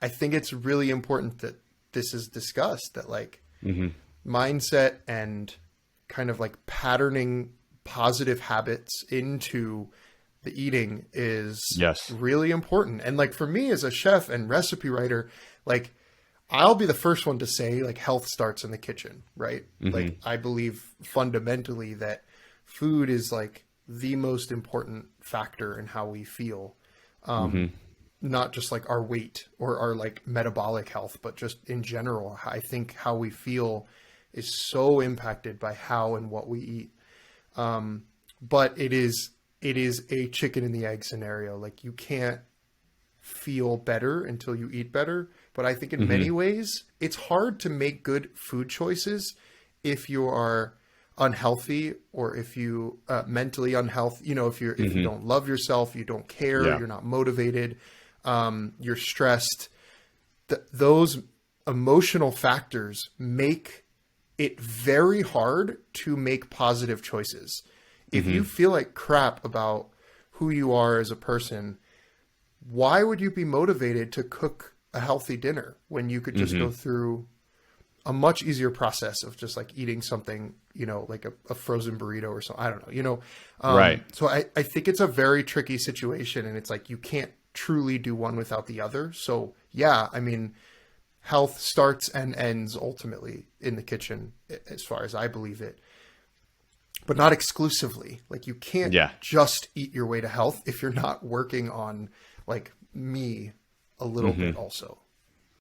I think it's really important that this is discussed, that like Mm-hmm. mindset and kind of like patterning positive habits into the eating is Yes. really important. And like for me as a chef and recipe writer, like I'll be the first one to say like health starts in the kitchen, right? Mm-hmm. Like I believe fundamentally that food is like the most important factor in how we feel. Mm-hmm. Not just like our weight or our like metabolic health, but just in general. I think how we feel is so impacted by how and what we eat. But it is a chicken and the egg scenario. Like you can't feel better until you eat better. But I think in Mm-hmm. many ways, it's hard to make good food choices if you are unhealthy or if you mentally unhealthy. You know, if you Mm-hmm. don't love yourself, you don't care, Yeah. you're not motivated, you're stressed. Those emotional factors make it very hard to make positive choices. If Mm-hmm. you feel like crap about who you are as a person, why would you be motivated to cook a healthy dinner when you could just Mm-hmm. go through a much easier process of just like eating something, you know, like a frozen burrito or something. I don't know, you know? Right. So I think it's a very tricky situation, and it's like, you can't truly do one without the other. So yeah, I mean, health starts and ends ultimately in the kitchen as far as I believe it, but not exclusively. Like you can't Yeah. just eat your way to health if you're not working on like me a little Mm-hmm. bit also.